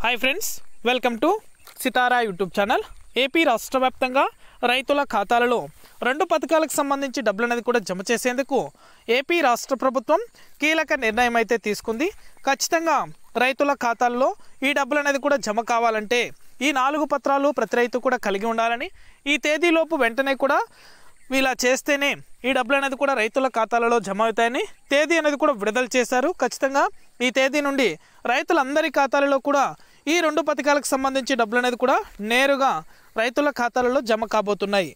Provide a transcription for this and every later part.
Hi friends, welcome to Sitara YouTube channel. AP రాష్ట్ర వ్యాప్తంగా రైతుల ఖాతాలలో 2 పథకాలకు సంబంధించి డబ్బులు అనేది కూడా జమ చేసేందుకు ఏపీ రాష్ట్ర ప్రభుత్వం కీలక నిర్ణయం అయితే తీసుకుంది. ఖచ్చితంగా రైతుల ఖాతాల్లో ఈ డబ్బులు అనేది కూడా జమ కావాలంటే ఈ 4 పత్రాలు ప్రతి రైతు కూడా కలిగి ఉండాలని, ఈ తేదీలోపు వెంటనే కూడా ఇలా చేస్తేనే ఈ డబ్బులు అనేది కూడా రైతుల ఖాతాలలో జమ అవుతాయని తేదీ అనేది కూడా విడుదల చేశారు. ఖచ్చితంగా ఈ తేదీ నుండి రైతులందరి ఖాతాలలో కూడా ఈ 2 పథకాలకు సంబంధించి డబ్బులు అనేది కూడా నేరుగా రైతుల ఖాతాలలో జమ కాబోతున్నాయి.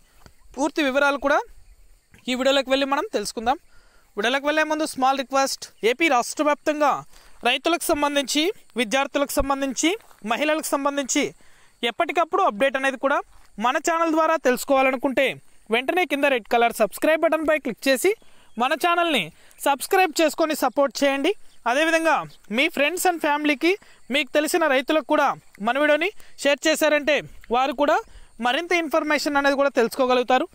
పూర్తి వివరాలు కూడా ఈ వీడియోలోకి వెళ్ళి మనం తెలుసుకుందాం. వీడియోలోకి వెళ్ళే ముందు స్మాల్ రిక్వెస్ట్, ఏపీ రాష్ట్ర వ్యాప్తంగా రైతులకు సంబంధించి, విద్యార్థులకు సంబంధించి, మహిళలకు సంబంధించి ఎప్పటికప్పుడు అప్డేట్ అనేది కూడా మన ఛానల్ ద్వారా తెలుసుకోవాలనుకుంటే వెంటనే కింద రెడ్ కలర్ సబ్స్క్రైబ్ బటన్పై క్లిక్ చేసి మన ఛానల్ని సబ్స్క్రైబ్ చేసుకొని సపోర్ట్ చేయండి. అదేవిధంగా మీ ఫ్రెండ్స్ అండ్ ఫ్యామిలీకి, మీకు తెలిసిన రైతులకు కూడా మన వీడియోని షేర్ చేశారంటే వారు కూడా మరింత ఇన్ఫర్మేషన్ అనేది కూడా తెలుసుకోగలుగుతారు.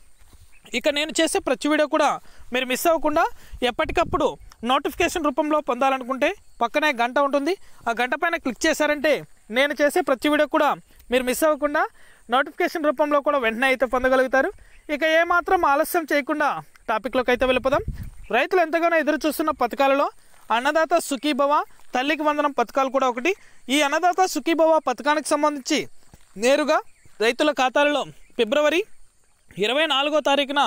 ఇక నేను చేసే ప్రతి వీడియో కూడా మీరు మిస్ అవ్వకుండా ఎప్పటికప్పుడు నోటిఫికేషన్ రూపంలో పొందాలనుకుంటే పక్కనే గంట ఉంటుంది. ఆ గంట పైన క్లిక్ చేశారంటే నేను చేసే ప్రతి వీడియో కూడా మీరు మిస్ అవ్వకుండా నోటిఫికేషన్ రూపంలో కూడా వెంటనే అయితే పొందగలుగుతారు. ఇక ఏమాత్రం ఆలస్యం చేయకుండా టాపిక్లోకి అయితే వెళ్ళిపోదాం. రైతులు ఎంతగానో ఎదురు చూస్తున్న పథకాలలో అన్నదాత సుఖీభవ, తల్లికి వందనం పథకాలు కూడా ఒకటి. ఈ అన్నదాత సుఖీభవ పథకానికి సంబంధించి నేరుగా రైతుల ఖాతాలలో ఫిబ్రవరి 24వ తారీఖున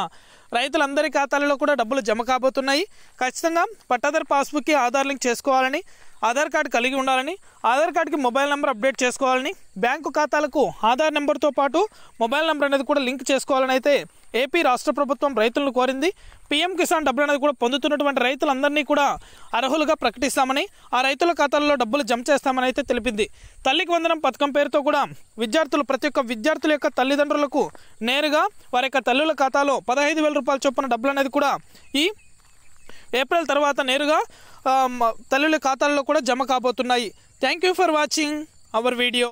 రైతులందరి ఖాతాలలో కూడా డబ్బులు జమ కాబోతున్నాయి. ఖచ్చితంగా పట్టాదారు పాస్బుక్కి ఆధార్ లింక్ చేసుకోవాలని, ఆధార్ కార్డు కలిగి ఉండాలని, ఆధార్ కార్డుకి మొబైల్ నెంబర్ అప్డేట్ చేసుకోవాలని, బ్యాంకు ఖాతాలకు ఆధార్ నెంబర్తో పాటు మొబైల్ నెంబర్ అనేది కూడా లింక్ చేసుకోవాలని అయితే ఏపీ రాష్ట్ర ప్రభుత్వం రైతులను కోరింది. పీఎం కిసాన్ డబ్బులు అనేది కూడా పొందుతున్నటువంటి రైతులందరినీ కూడా అర్హులుగా ప్రకటిస్తామని, ఆ రైతుల ఖాతాల్లో డబ్బులు జమ చేస్తామని అయితే తెలిపింది. తల్లికి వందనం పథకం పేరుతో కూడా విద్యార్థులు, ప్రతి ఒక్క విద్యార్థుల యొక్క తల్లిదండ్రులకు నేరుగా వారి యొక్క తల్లుల ఖాతాలో 15,000 రూపాయల చొప్పున డబ్బులు అనేది కూడా ఈ ఏప్రిల్ తర్వాత నేరుగా తల్లుల ఖాతాల్లో కూడా జమ కాబోతున్నాయి. Thank you for watching our video.